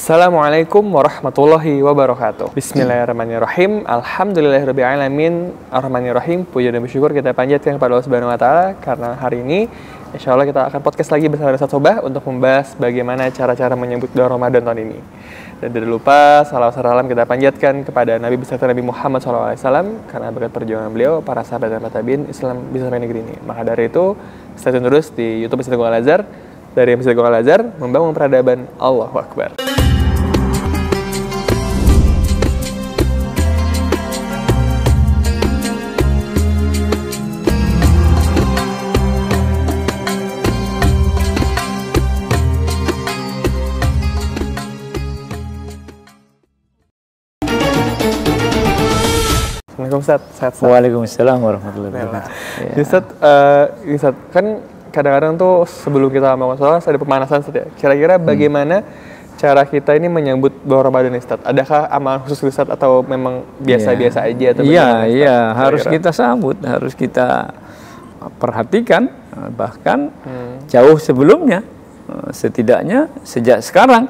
Assalamualaikum warahmatullahi wabarakatuh. Bismillahirrahmanirrahim. Alhamdulillahirrabbilalamin. Ar-Rahmanirrahim. Puja dan bersyukur kita panjatkan kepada Allah Subhanahu wa taala karena hari ini insya Allah kita akan podcast lagi bersama Ustaz Sobah untuk membahas bagaimana cara-cara menyambut bulan Ramadan tahun ini. Dan tidak lupa salawat salam kita panjatkan kepada Nabi besar Nabi Muhammad SAW karena berkat perjuangan beliau para sahabat dan tabi'in Islam bisa sampai negeri ini. Maka dari itu stay tune terus di YouTube Masjid Al-Azhar. Dari Masjid Al-Azhar membangun peradaban. Allahu Akbar. Assalamualaikum Ustaz. Sehat. Waalaikumsalam warahmatullahi wabarakatuh. Ustaz, kan kadang-kadang tuh sebelum kita mau sholat ada pemanasan Ustaz ya. Kira-kira bagaimana cara kita ini menyambut bulan Ramadan Ustaz? Adakah amalan khusus Ustaz atau memang biasa-biasa aja atau Iya, harus kita sambut, harus kita perhatikan bahkan jauh sebelumnya. Setidaknya sejak sekarang.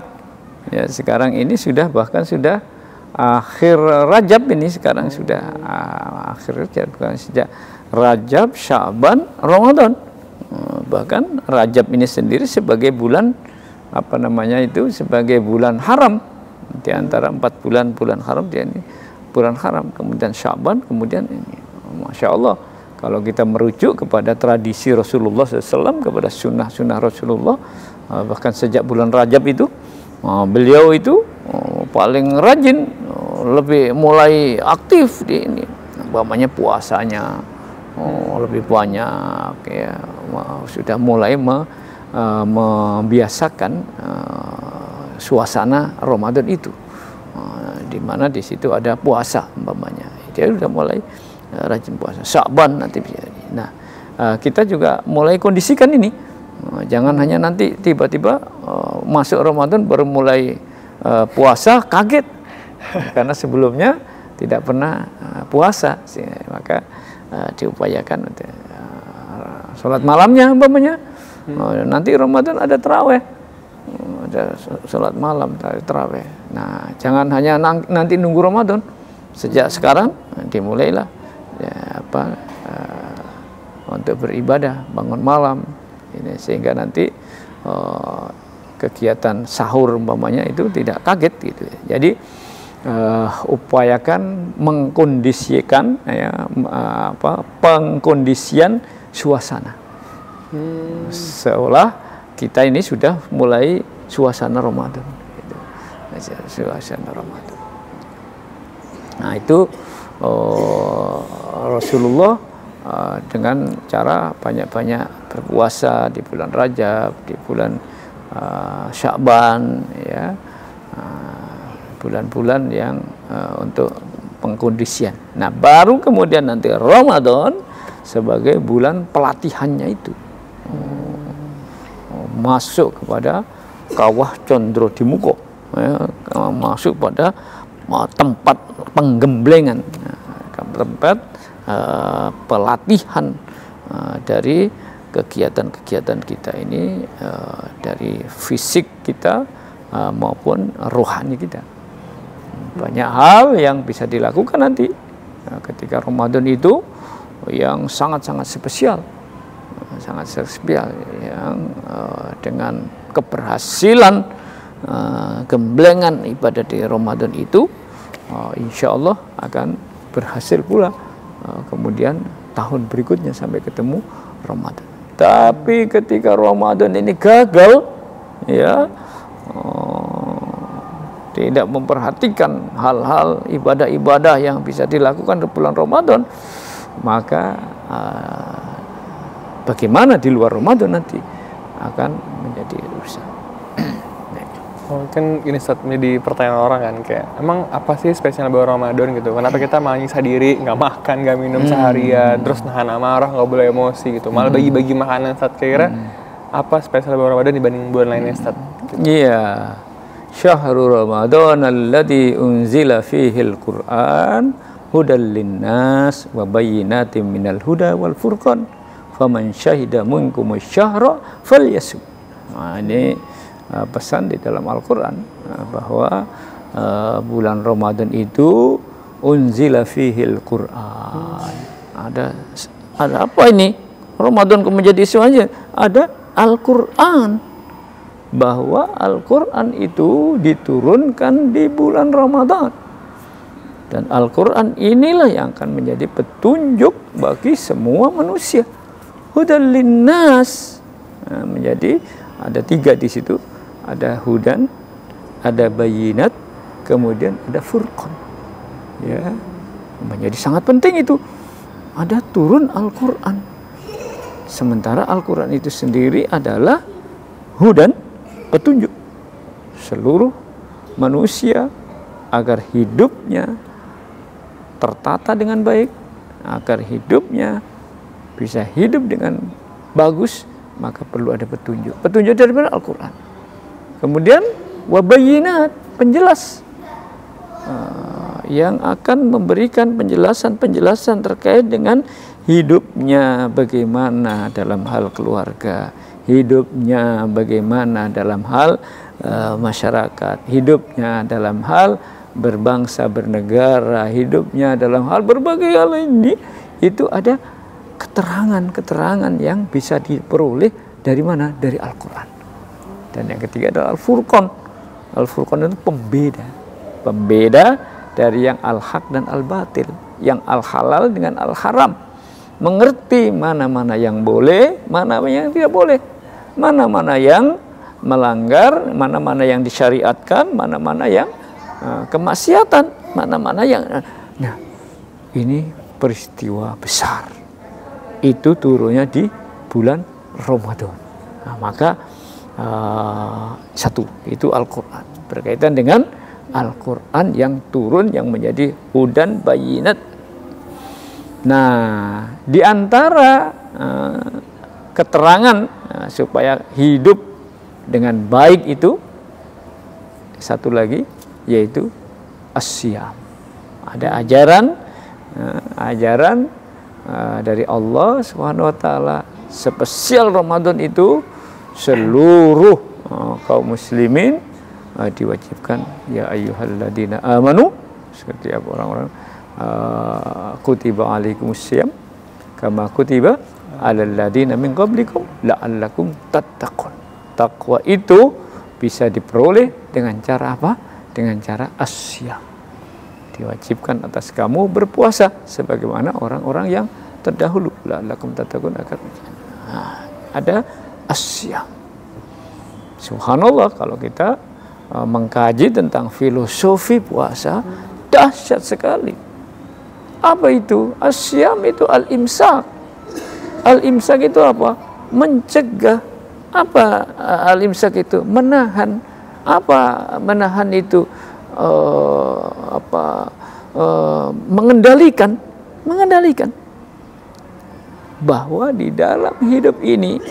Ya, sekarang ini sudah akhir Rajab ini sekarang sudah akhir Rajab, bukan sejak Rajab, Sya'ban, Ramadan. Bahkan Rajab ini sendiri sebagai bulan sebagai bulan haram di antara 4 bulan haram, dia ini bulan haram. Kemudian Sya'ban, kemudian ini, masya Allah, kalau kita merujuk kepada tradisi Rasulullah SAW, kepada sunnah Rasulullah, bahkan sejak bulan Rajab itu beliau itu paling rajin, lebih mulai aktif di ini, umpamanya puasanya lebih banyak ya, sudah mulai membiasakan suasana Ramadan itu, di mana di situ ada puasa umpamanya, dia sudah mulai rajin puasa. Sya'ban nanti bisa. Nah, kita juga mulai kondisikan ini, jangan hanya nanti tiba-tiba masuk Ramadan baru mulai puasa kaget karena sebelumnya tidak pernah puasa, maka diupayakan sholat malamnya umpamanya. Nanti Ramadan ada taraweh, ada sholat malam taraweh. Nah, jangan hanya nanti nunggu Ramadan, sejak sekarang dimulailah untuk beribadah, bangun malam ini, sehingga nanti kegiatan sahur umpamanya itu tidak kaget gitu. Jadi upayakan mengkondisikan pengkondisian suasana, seolah kita ini sudah mulai suasana Ramadan gitu. Suasana Ramadan. Nah, itu Rasulullah dengan cara banyak-banyak berpuasa di bulan Rajab, di bulan Sya'ban, ya, bulan-bulan yang untuk pengkondisian. Nah, baru kemudian nanti Ramadan sebagai bulan pelatihannya itu, masuk kepada kawah condro dimuko, ya, masuk pada tempat penggemblengan, tempat pelatihan dari kegiatan-kegiatan kita ini, dari fisik kita maupun rohani kita. Banyak hal yang bisa dilakukan nanti ketika Ramadan itu yang sangat-sangat spesial, yang dengan keberhasilan gemblengan ibadah di Ramadan itu, insya Allah akan berhasil pula kemudian tahun berikutnya sampai ketemu Ramadan. Tapi ketika Ramadan ini gagal, ya, tidak memperhatikan hal-hal ibadah-ibadah yang bisa dilakukan di bulan Ramadan, maka bagaimana di luar Ramadan nanti akan menjadi rusak. Mungkin ini saat menjadi pertanyaan orang kan, kayak emang apa sih spesial bulan Ramadan gitu? Kenapa kita malah nyiksa diri, nggak makan, nggak minum seharian, terus nahan amarah, nggak boleh emosi gitu, malah bagi-bagi makanan saat kira apa spesial bulan Ramadan dibanding bulan lainnya Ustaz? Iya, syahrul Ramadan alladzi unzila fihil Qur'an hudal linnas wa bayyinatin minal huda wal furqan faman syahida minkum asy-syahra falyasum. Nah, ini pesan di dalam Al-Quran bahwa bulan Ramadan itu unzila fihil Quran. Ada apa ini? Ramadan kok menjadi isu aja? Ada Al-Quran. Bahwa Al-Quran itu diturunkan di bulan Ramadan. Dan Al-Quran inilah yang akan menjadi petunjuk bagi semua manusia. Hudan linnas. Nah, menjadi ada 3 di situ. Ada hudan, ada bayinat, kemudian ada furqan. Ya, menjadi sangat penting itu. Ada turun Al-Quran. Sementara Al-Quran itu sendiri adalah hudan, petunjuk seluruh manusia agar hidupnya tertata dengan baik, agar hidupnya bisa hidup dengan bagus, maka perlu ada petunjuk. Petunjuk dari Al-Quran. Kemudian wabayinat, penjelas yang akan memberikan penjelasan-penjelasan terkait dengan hidupnya bagaimana dalam hal keluarga, hidupnya bagaimana dalam hal masyarakat, hidupnya dalam hal berbangsa, bernegara, hidupnya dalam hal berbagai hal ini, itu ada keterangan-keterangan yang bisa diperoleh dari mana? Dari Al-Quran. Dan yang ketiga adalah Al-Furqan. Al-Furqan itu pembeda dari yang al-haq dan al-batil, yang al-halal dengan al-haram. Mengerti mana-mana yang boleh, mana-mana yang tidak boleh, mana-mana yang melanggar, mana-mana yang disyariatkan, mana-mana yang kemaksiatan, mana-mana yang... Nah, ini peristiwa besar. Itu turunnya di bulan Ramadan. Nah, maka satu, itu Al-Quran. Berkaitan dengan Al-Quran yang turun, yang menjadi hudan bayinat. Nah, di antara keterangan supaya hidup dengan baik itu, satu lagi, yaitu as-siyam. Ada ajaran dari Allah Subhanahu wa taala, spesial Ramadan itu seluruh kaum muslimin diwajibkan, ya ayyuhalladzina amanu, seperti apa orang-orang kutiba alaikumussyam kama kutiba alal ladzina min qablikum la'allakum tattaqun. Takwa itu bisa diperoleh dengan cara apa? Dengan cara as-siyam. Diwajibkan atas kamu berpuasa sebagaimana orang-orang yang terdahulu. La'allakum tattaqun, agar ada as-siyam. Subhanallah, kalau kita mengkaji tentang filosofi puasa, dahsyat sekali. Apa itu? As-siyam itu al-imsak. Al-imsak itu apa? Mencegah. Apa al-imsak itu? Menahan. Apa menahan itu? Mengendalikan. Bahwa di dalam hidup ini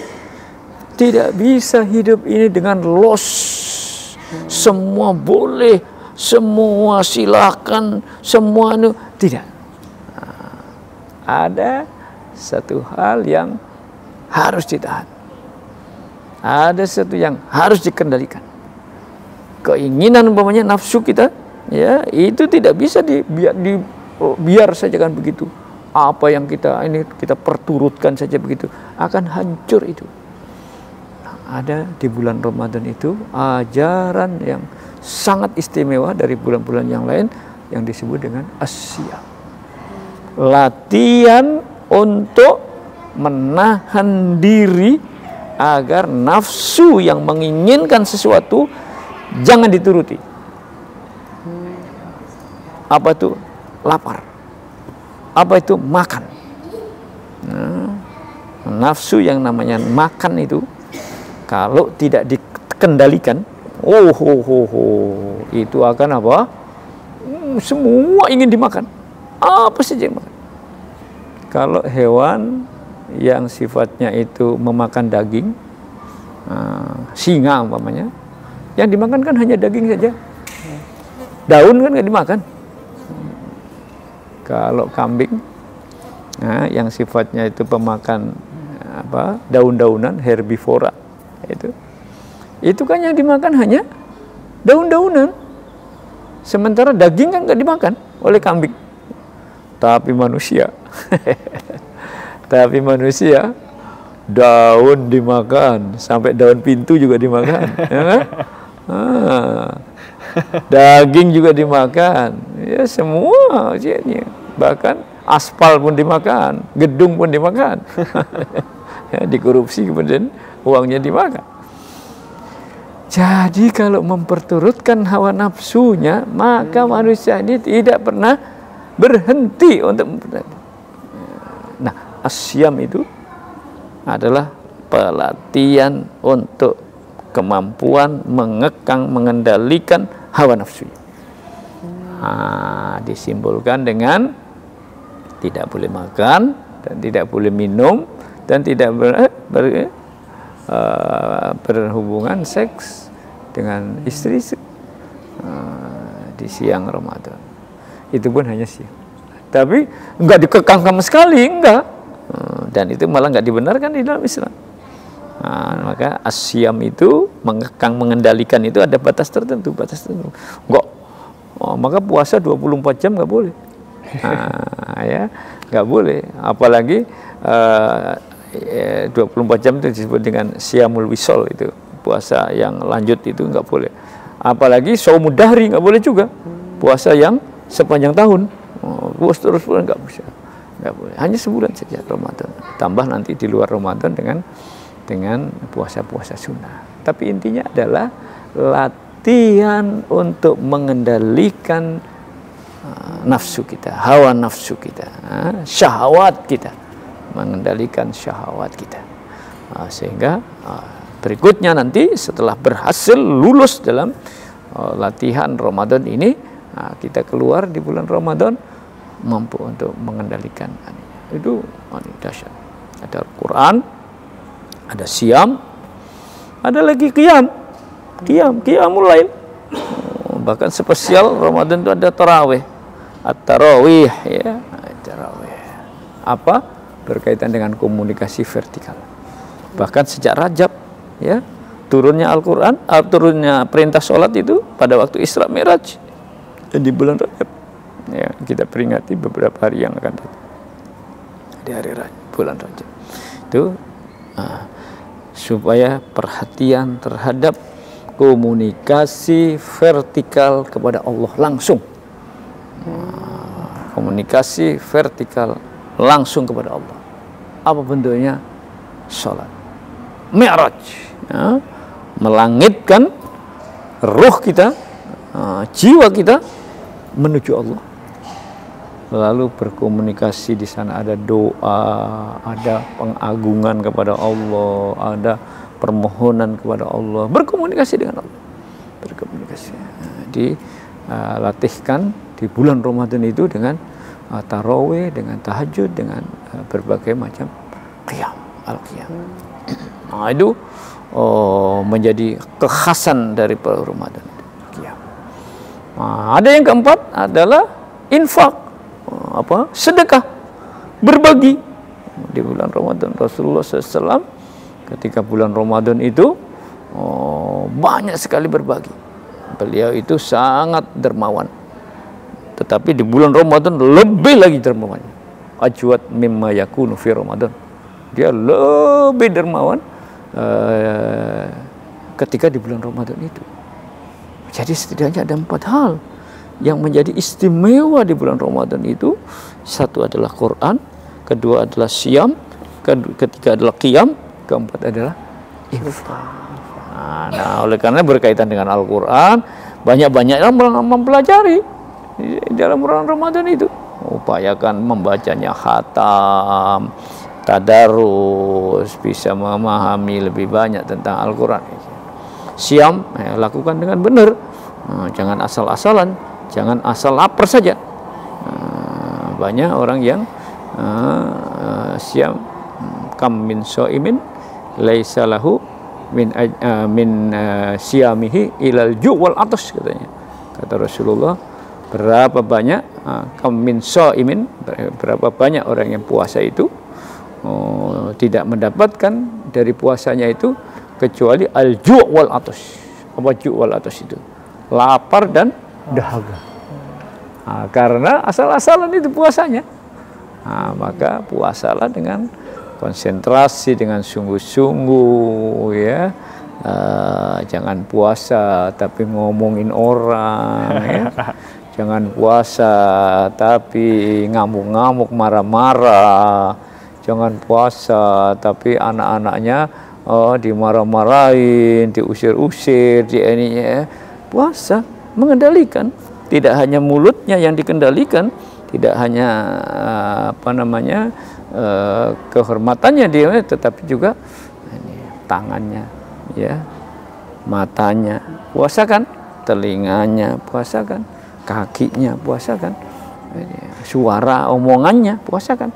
tidak bisa hidup ini dengan los. Semua boleh, semua silakan, semua itu tidak. Ada satu hal yang harus ditahan. Ada satu yang harus dikendalikan. Keinginan umpamanya nafsu kita, ya, itu tidak bisa biar saja kan begitu. Apa yang kita perturutkan saja begitu, akan hancur itu. Nah, ada di bulan Ramadan itu ajaran yang sangat istimewa dari bulan-bulan yang lain yang disebut dengan as-siyam. Latihan untuk menahan diri agar nafsu yang menginginkan sesuatu jangan dituruti. Apa itu? Lapar. Apa itu? Makan. Nah, nafsu yang namanya makan itu kalau tidak dikendalikan, itu akan apa? Semua ingin dimakan. Apa saja yang makan. Kalau hewan yang sifatnya itu memakan daging, singa umpamanya, yang dimakan kan hanya daging saja. Daun kan nggak dimakan. Kalau kambing, yang sifatnya itu pemakan daun-daunan, herbivora, itu itu kan yang dimakan hanya daun-daunan. Sementara daging kan nggak dimakan oleh kambing. Tapi manusia, daun dimakan, sampai daun pintu juga dimakan, ya kan? Daging juga dimakan, ya semua, bahkan aspal pun dimakan, gedung pun dimakan, ya, dikorupsi kemudian uangnya dimakan. Jadi kalau memperturutkan hawa nafsunya, maka manusia ini tidak pernah berhenti untuk mempelajari. Nah, asyam itu adalah pelatihan untuk kemampuan mengekang, mengendalikan hawa nafsu. Disimbolkan dengan tidak boleh makan dan tidak boleh minum dan tidak berhubungan seks dengan istri di siang Ramadan. Itu pun hanya siang. Tapi enggak dikekang sama sekali, enggak. Dan itu malah enggak dibenarkan di dalam Islam. Maka asyam itu mengekang, mengendalikan itu ada batas tertentu, Enggak. Maka puasa 24 jam enggak boleh. Ya, enggak boleh. Apalagi 24 jam itu disebut dengan siyamul wisol, itu puasa yang lanjut itu enggak boleh. Apalagi shaumud dahri enggak boleh juga. Puasa yang sepanjang tahun, puasa terus enggak bisa. Enggak boleh. Hanya sebulan saja Ramadan. Tambah nanti di luar Ramadan dengan puasa-puasa sunnah. Tapi intinya adalah latihan untuk mengendalikan nafsu kita, hawa nafsu kita, syahwat kita, mengendalikan syahwat kita. Sehingga berikutnya nanti setelah berhasil lulus dalam latihan Ramadan ini, kita keluar di bulan Ramadan mampu untuk mengendalikan itu dahsyat. Ada Al-Quran, ada siam, ada lagi qiyamul lail. Bahkan spesial Ramadan itu ada tarawih, at-tarawih, ya, tarawih. Apa? Berkaitan dengan komunikasi vertikal. Bahkan sejak Rajab, ya, turunnya Al-Quran, turunnya perintah sholat itu pada waktu Isra Mi'raj di bulan Rajab. Ya, kita peringati beberapa hari yang akan datang di hari bulan Rajab. Itu supaya perhatian terhadap komunikasi vertikal kepada Allah langsung. Komunikasi vertikal langsung kepada Allah. Apa bentuknya? Salat. Mi'raj, ya, melangitkan ruh kita, jiwa kita menuju Allah. Lalu berkomunikasi di sana, ada doa, ada pengagungan kepada Allah, ada permohonan kepada Allah, berkomunikasi dengan Allah, berkomunikasi. Dilatihkan di bulan Ramadan itu dengan tarawih, dengan tahajud, dengan berbagai macam qiyam, al-qiyam. Nah, itu menjadi kekhasan dari bulan Ramadan. Qiyam. Nah, ada yang keempat adalah infak, sedekah, berbagi. Di bulan Ramadan Rasulullah SAW ketika bulan Ramadan itu banyak sekali berbagi. Beliau itu sangat dermawan. Tetapi di bulan Ramadan lebih lagi dermawan. Ajwad mimma yakunu fi Ramadan. Dia lebih dermawan ketika di bulan Ramadan itu. Jadi setidaknya ada 4 hal yang menjadi istimewa di bulan Ramadan itu. Satu adalah Quran, kedua adalah siam, ketiga adalah qiyam, keempat adalah infak. Nah, oleh karena berkaitan dengan Al-Quran, banyak-banyaknya mempelajari dalam bulan Ramadan itu. Upayakan membacanya khatam, tadarus, bisa memahami lebih banyak tentang Al-Quran. Siam, lakukan dengan benar, jangan asal-asalan, jangan asal lapar saja. Banyak orang yang siam, kam min shaimin laisa lahu min siyamihi ilal ju' wal atas, katanya. Kata Rasulullah, berapa banyak kam min shaimin, berapa banyak orang yang puasa itu tidak mendapatkan dari puasanya itu kecuali al-ju' wal atas. Apa ju' wal atas itu? Lapar dan dahaga. Nah, karena asal-asalan itu puasanya. Nah, maka puasalah dengan konsentrasi, dengan sungguh-sungguh, ya. Jangan puasa tapi ngomongin orang, ya. Jangan puasa tapi ngamuk-ngamuk, marah-marah. Jangan puasa tapi anak-anaknya dimarah-marahin, diusir-usir, ya. Puasa mengendalikan, tidak hanya mulutnya yang dikendalikan, tidak hanya kehormatannya dia, tetapi juga tangannya, ya, matanya puasakan, telinganya puasakan, kakinya puasakan, suara omongannya puasakan.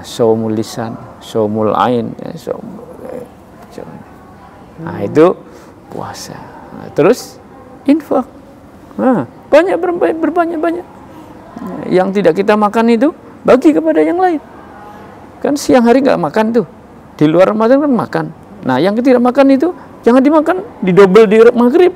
Shaumul lisan, shaumul ain, nah itu puasa. Terus infak, banyak berbanyak. Yang tidak kita makan itu bagi kepada yang lain. Kan siang hari nggak makan tuh, di luar Ramadan kan makan. Nah yang tidak makan itu jangan dimakan, didobel di maghrib.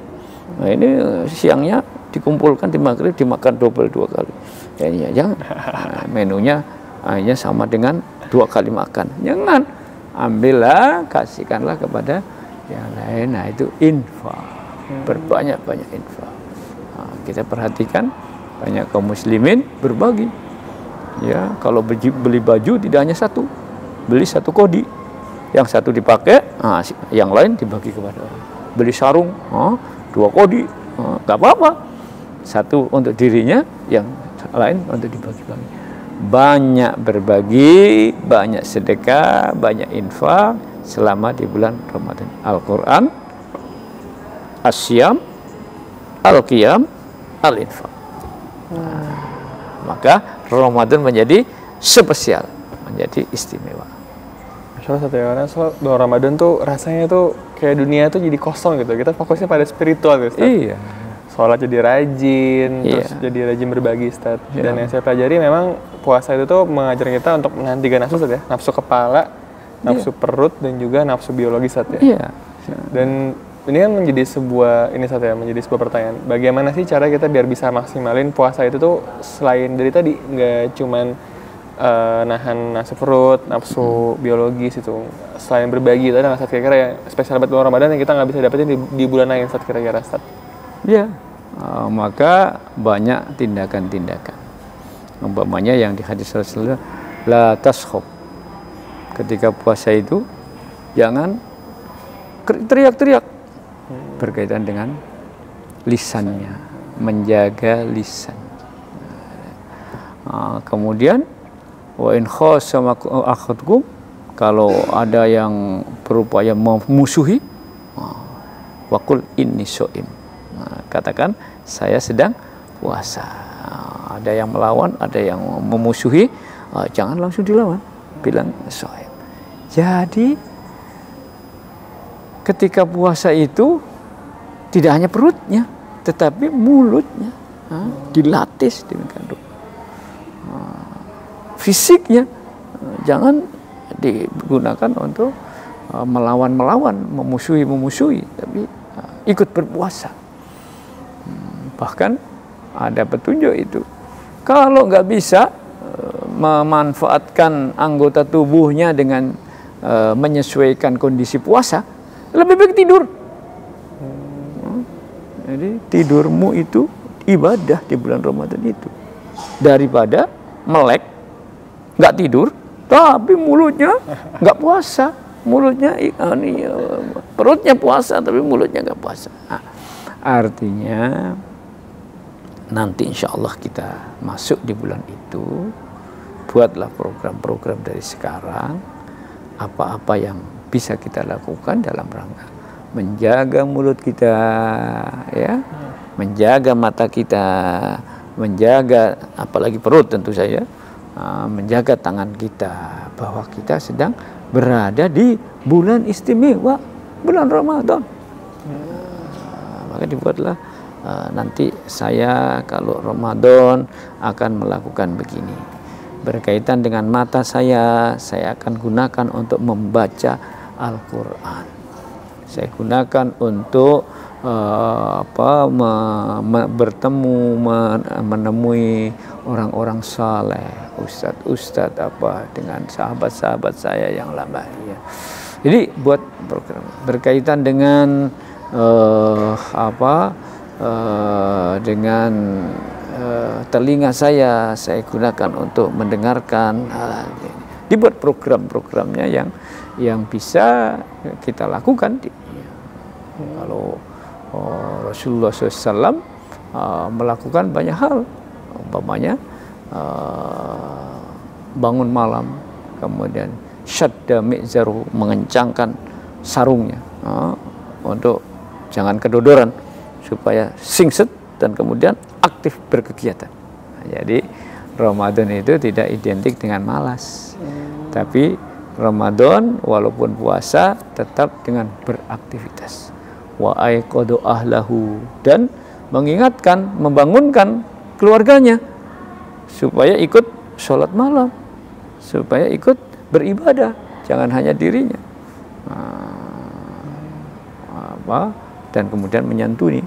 Nah ini siangnya dikumpulkan di maghrib, dimakan double 2 kali. Ya jangan. Nah, menunya hanya sama dengan 2 kali makan. Jangan, ambillah, kasihkanlah kepada yang lain. Nah itu infak, berbanyak-banyak infak. Nah, kita perhatikan banyak kaum muslimin berbagi. Ya, kalau beli baju tidak hanya satu, beli 1 kodi, yang satu dipakai, yang lain dibagi kepada orang. Beli sarung, 2 kodi, nggak apa-apa. 1 untuk dirinya, yang lain untuk dibagi-bagi. Banyak berbagi, banyak sedekah, banyak infak selama di bulan Ramadan. Al-Quran, As-Siyam, Al-Qiyam, Al-Infaq. Maka Ramadan menjadi spesial, menjadi istimewa. Masya Allah, satu ya, karena bulan Ramadan tuh rasanya tuh kayak dunia tuh jadi kosong gitu. Kita fokusnya pada spiritual gitu, Ustaz. Iya. Sholat jadi rajin, terus jadi rajin berbagi, Ustaz. Dan yang saya pelajari memang puasa itu tuh mengajar kita untuk menahan 3 nafsu, Ustaz, ya. Nafsu kepala, nafsu perut, dan juga nafsu biologis, Ustaz, ya. Iya. Dan ini kan menjadi sebuah, menjadi sebuah pertanyaan. Bagaimana sih cara kita biar bisa maksimalin puasa itu tuh selain dari tadi, nggak cuman nahan nafsu perut, nafsu biologis itu. Selain berbagi, itu ada nggak, Ustaz, kira-kira yang spesial buat bulan Ramadan yang kita nggak bisa dapetin di bulan lain, Ustaz, kira-kira, Ustaz? Iya. Maka banyak tindakan-tindakan. Umpamanya yang di hadis Rasulullah, la taskhab. Ketika puasa itu jangan teriak-teriak. Berkaitan dengan lisannya, menjaga lisan. Kemudian wa in khasama akhadkum, kalau ada yang berupaya memusuhi, waqul inni shaim. Katakan saya sedang puasa. Ada yang melawan, ada yang memusuhi, jangan langsung dilawan, bilang shaim. Jadi ketika puasa itu tidak hanya perutnya, tetapi mulutnya dilatih demikian rupa. Fisiknya jangan digunakan untuk melawan, memusuhi, tapi ikut berpuasa. Bahkan ada petunjuk itu. Kalau nggak bisa memanfaatkan anggota tubuhnya dengan menyesuaikan kondisi puasa, lebih baik tidur. Jadi tidurmu itu ibadah di bulan Ramadan itu, daripada melek nggak tidur tapi mulutnya nggak puasa, perutnya puasa tapi mulutnya nggak puasa. Artinya nanti insya Allah kita masuk di bulan itu, buatlah program-program dari sekarang, apa-apa yang bisa kita lakukan dalam rangka menjaga mulut kita, ya, menjaga mata kita, menjaga apalagi perut tentu saja, menjaga tangan kita, bahwa kita sedang berada di bulan istimewa, bulan Ramadan. Maka dibuatlah nanti saya kalau Ramadan akan melakukan begini. Berkaitan dengan mata saya akan gunakan untuk membaca Al-Quran. saya gunakan untuk bertemu, menemui orang-orang saleh, ustadz dengan sahabat-sahabat saya yang lama. Ya. Jadi buat program berkaitan dengan dengan telinga saya gunakan untuk mendengarkan. Dibuat program-programnya yang bisa kita lakukan. Kalau Rasulullah SAW melakukan banyak hal, umpamanya bangun malam, kemudian syadda mi'zaru, mengencangkan sarungnya untuk jangan kedodoran, supaya singset dan kemudian aktif berkegiatan. Jadi Ramadan itu tidak identik dengan malas, tapi Ramadan walaupun puasa tetap dengan beraktivitas. Wa aiqadu ahlahu, dan mengingatkan, membangunkan keluarganya supaya ikut sholat malam, supaya ikut beribadah, jangan hanya dirinya. Dan kemudian menyantuni,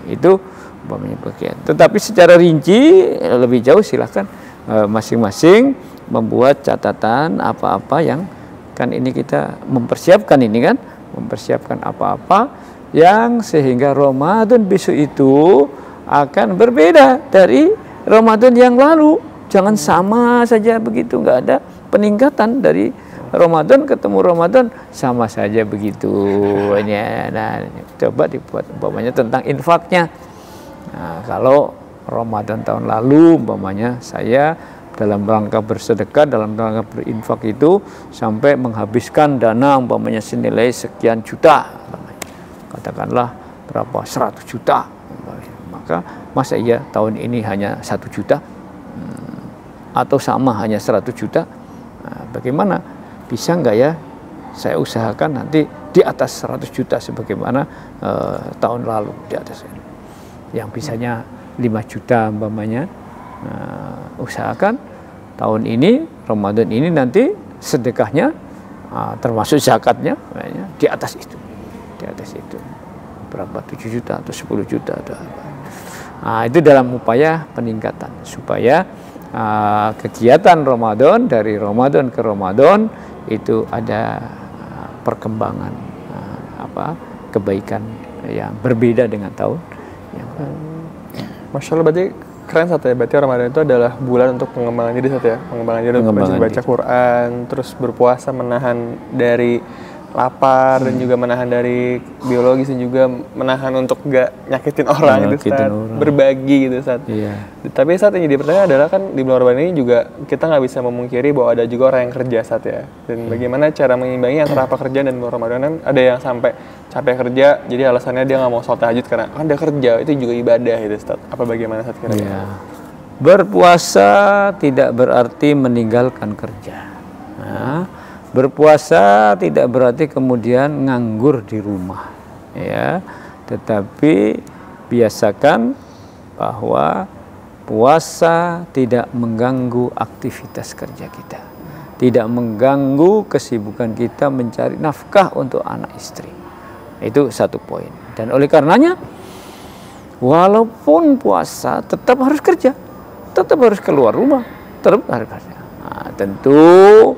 itu umpamanya bagian. Tetapi secara rinci lebih jauh silahkan masing-masing membuat catatan apa-apa yang kan ini kita mempersiapkan apa-apa yang sehingga Ramadan besok itu akan berbeda dari Ramadan yang lalu. Jangan sama saja begitu, nggak ada peningkatan dari Ramadan ketemu Ramadan sama saja begitu. Nah, coba dibuat umpamanya tentang infaknya. Nah, kalau Ramadan tahun lalu umpamanya saya dalam rangka bersedekah, dalam rangka berinfak itu sampai menghabiskan dana umpamanya senilai sekian juta, katakanlah berapa 100 juta, maka masa iya tahun ini hanya 1 juta atau sama hanya 100 juta? Nah, bagaimana bisa nggak ya saya usahakan nanti di atas 100 juta sebagaimana tahun lalu di atas ini, yang bisanya 5 juta umpamanya. Usahakan tahun ini Ramadan ini nanti sedekahnya termasuk zakatnya di atas itu, berapa 7 juta atau 10 juta atau apa. Itu dalam upaya peningkatan supaya kegiatan Ramadan dari Ramadan ke Ramadan itu ada perkembangan kebaikan yang berbeda dengan tahun yang lalu. Masya Allah, berarti keren Sat ya. Berarti Ramadan itu adalah bulan untuk pengembangan diri Sat ya. Pengembangan diri untuk baca Quran, terus berpuasa menahan dari lapar dan juga menahan dari biologis dan juga menahan untuk gak nyakitin orang gitu Sat. Berbagi gitu Sat. Iya. Tapi Sat yang jadi pertanyaan adalah kan di bulan Ramadan ini juga kita nggak bisa memungkiri bahwa ada juga orang yang kerja Sat ya. Dan bagaimana cara mengimbangi antara pekerjaan dan bulan Ramadan kan ada yang sampai capek kerja, jadi alasannya dia nggak mau sholat tahajud karena kan dia kerja, itu juga ibadah gitu Ustaz. Apa bagaimana Ustaz kira-kira? Ya. Berpuasa tidak berarti meninggalkan kerja. Nah, berpuasa tidak berarti kemudian nganggur di rumah, ya. Tetapi biasakan bahwa puasa tidak mengganggu aktivitas kerja kita, tidak mengganggu kesibukan kita mencari nafkah untuk anak istri. Itu satu poin. Dan oleh karenanya, walaupun puasa tetap harus kerja, tetap harus keluar rumah, tetap harus kerja. Tentu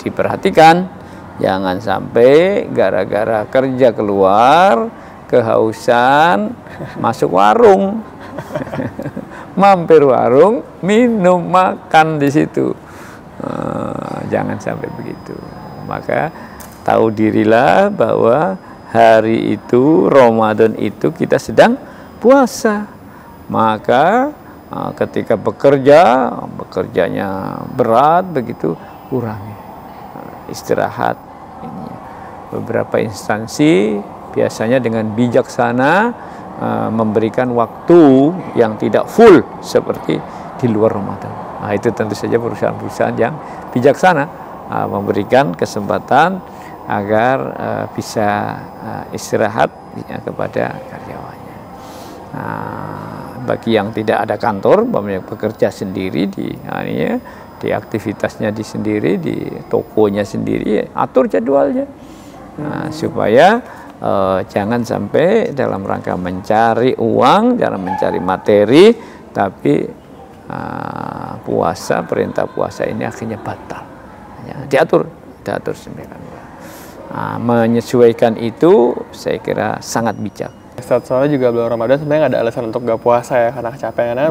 diperhatikan, jangan sampai gara-gara kerja keluar, kehausan, masuk warung, mampir warung, minum, makan di situ. Jangan sampai begitu. Maka tahu dirilah bahwa hari itu, Ramadan itu kita sedang puasa. Maka ketika bekerjanya berat begitu, kurangi istirahat. Ini beberapa instansi biasanya dengan bijaksana memberikan waktu yang tidak full seperti di luar Ramadan. Nah, itu tentu saja perusahaan-perusahaan yang bijaksana memberikan kesempatan agar bisa istirahat kepada karyawannya. Bagi yang tidak ada kantor, bekerja sendiri di aktivitasnya di sendiri, di tokonya sendiri, atur jadwalnya. Nah, supaya jangan sampai dalam rangka mencari uang, jangan mencari materi, tapi perintah puasa ini akhirnya batal. Ya, diatur sendiri. Nah, menyesuaikan itu saya kira sangat bijak. Ustaz, soalnya juga bulan Ramadan sebenarnya nggak ada alasan untuk nggak puasa ya, karena kecapean. Karena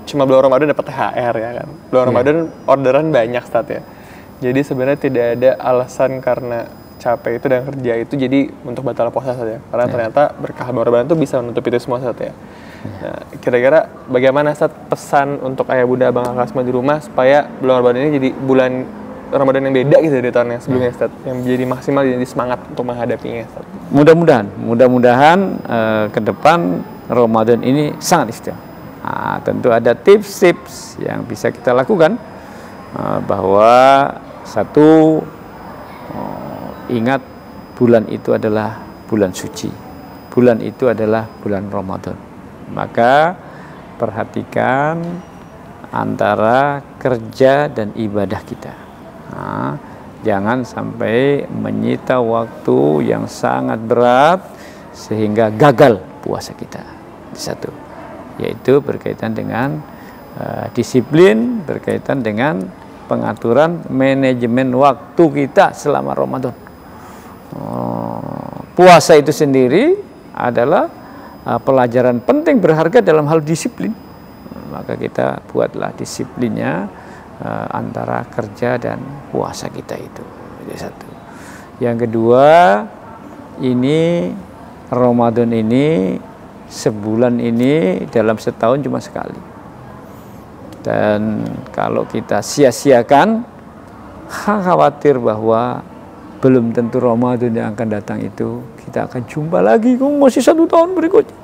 cuma bulan Ramadan dapat THR ya kan. Bulan Ramadan orderan banyak, Ustaz ya. Jadi sebenarnya tidak ada alasan karena capek itu dan kerja itu jadi untuk batal puasa saja. Karena ternyata berkah bulan Ramadan itu bisa menutupi itu semua, Ustaz ya. Nah, kira-kira bagaimana, Ustaz, pesan untuk ayah bunda abang kakak semua di rumah supaya bulan Ramadan ini jadi bulan Ramadan yang beda gitu dari tahun yang sebelumnya, Ustaz, yang menjadi maksimal, jadi semangat untuk menghadapinya, Ustaz. Mudah-mudahan ke depan Ramadan ini sangat istimewa. Nah, tentu ada tips-tips yang bisa kita lakukan, bahwa satu, ingat bulan itu adalah bulan suci, bulan itu adalah bulan Ramadan. Maka perhatikan antara kerja dan ibadah kita. Nah, jangan sampai menyita waktu yang sangat berat sehingga gagal puasa kita. Satu, yaitu berkaitan dengan disiplin, berkaitan dengan pengaturan manajemen waktu kita selama Ramadan. Puasa itu sendiri adalah pelajaran penting berharga dalam hal disiplin. Maka kita buatlah disiplinnya antara kerja dan puasa kita itu. Jadi satu. Yang kedua, ini Ramadan ini sebulan ini dalam setahun cuma sekali. Dan kalau kita sia-siakan, khawatir bahwa belum tentu Ramadan yang akan datang itu kita akan jumpa lagi, masih 1 tahun berikutnya.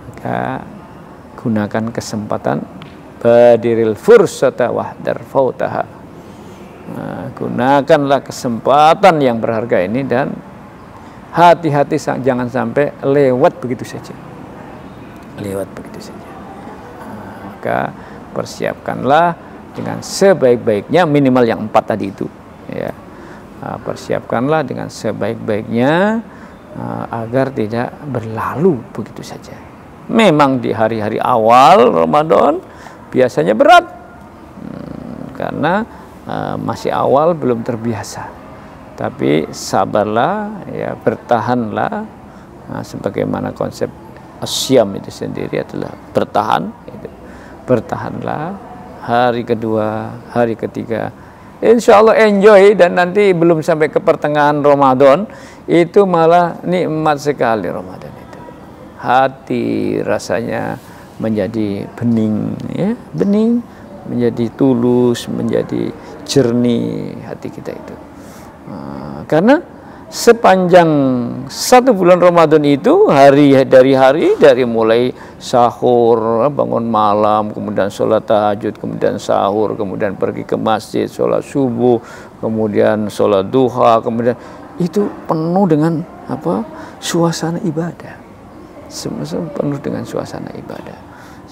Maka gunakan kesempatan, badiril fursata wahdar fautaha. Gunakanlah kesempatan yang berharga ini dan hati-hati jangan sampai lewat begitu saja. Maka persiapkanlah dengan sebaik-baiknya, minimal yang 4 tadi itu, ya. Persiapkanlah dengan sebaik-baiknya agar tidak berlalu begitu saja. Memang di hari-hari awal Ramadan biasanya berat, karena masih awal, belum terbiasa. Tapi sabarlah, ya, bertahanlah. Sebagaimana konsep asyam itu sendiri adalah bertahan. Bertahanlah, hari kedua, hari ketiga, insya Allah enjoy, dan nanti belum sampai ke pertengahan Ramadan itu malah nikmat sekali Ramadan itu. Hati rasanya menjadi bening, ya, bening, menjadi tulus, menjadi jernih hati kita itu. Karena sepanjang 1 bulan Ramadan itu dari mulai sahur, bangun malam, kemudian sholat tahajud, kemudian sahur, kemudian pergi ke masjid, sholat subuh, kemudian sholat duha, kemudian itu penuh dengan suasana ibadah. Semua penuh dengan suasana ibadah,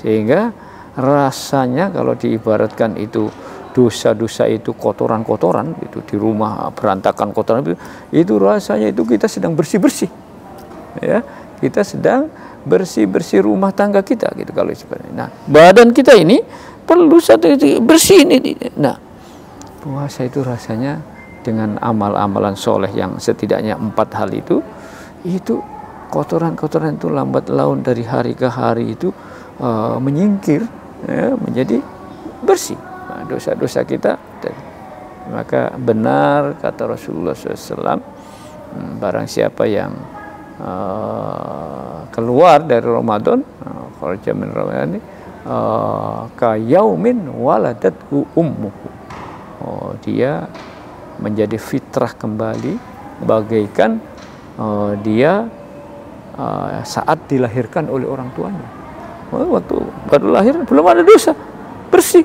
sehingga rasanya kalau diibaratkan itu dosa-dosa itu kotoran-kotoran itu di rumah, berantakan kotoran itu rasanya itu kita sedang bersih-bersih, ya, kita sedang bersih-bersih rumah tangga kita gitu kalau sebenarnya. Nah, badan kita ini perlu satu itu bersih ini. Nah, puasa itu rasanya dengan amal-amalan soleh yang setidaknya 4 hal itu kotoran-kotoran itu lambat laun dari hari ke hari itu menyingkir, ya, menjadi bersih. Dosa-dosa kita. Maka benar kata Rasulullah SAW, barang siapa yang keluar dari Ramadan, kharaja min Ramadan, ka yaumin waladathu ummuhu, dia menjadi fitrah kembali bagaikan dia saat dilahirkan oleh orang tuanya. Waktu baru lahir belum ada dosa, bersih.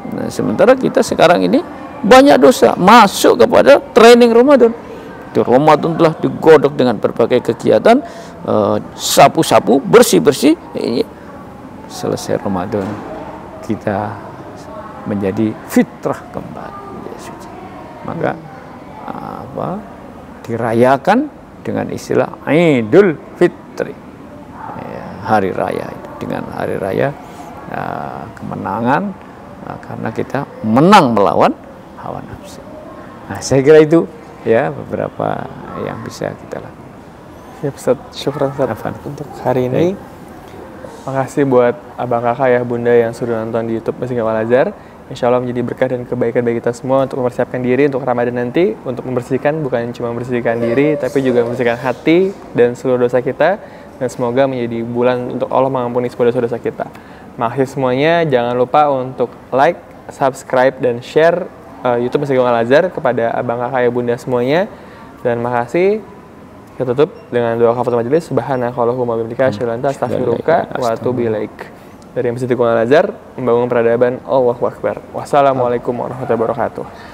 Nah, sementara kita sekarang ini banyak dosa, masuk kepada training Ramadan. Di Ramadan telah digodok dengan berbagai kegiatan, sapu-sapu, bersih-bersih. Selesai Ramadan kita menjadi fitrah kembali. Maka dirayakan dengan istilah Idul Fitri, hari raya itu, dengan hari raya kemenangan, karena kita menang melawan hawa nafsu. Nah, saya kira itu ya beberapa yang bisa kita lakukan. Siap Ustaz, syukran Ustaz untuk hari ini. Makasih buat abang kakak ya bunda yang sudah nonton di YouTube Masjid Al-Azhar. Insya Allah menjadi berkah dan kebaikan bagi kita semua untuk mempersiapkan diri untuk Ramadan nanti, untuk membersihkan, bukan cuma membersihkan diri, tapi juga membersihkan hati dan seluruh dosa kita, dan semoga menjadi bulan untuk Allah mengampuni semua dosa-dosa kita. Makasih semuanya, jangan lupa untuk like, subscribe, dan share YouTube Masjid Al-Azhar kepada abang kakak ya bunda semuanya. Dan makasih. Kita tutup dengan doa kafaratul majelis. Subhanakallahumma wa bihamdika asyhadu an la ilaha illa anta astaghfiruka wa atubu ilaik. Dari Masjid Al-Azhar membangun peradaban. Allahu Akbar. Wassalamualaikum warahmatullahi wabarakatuh.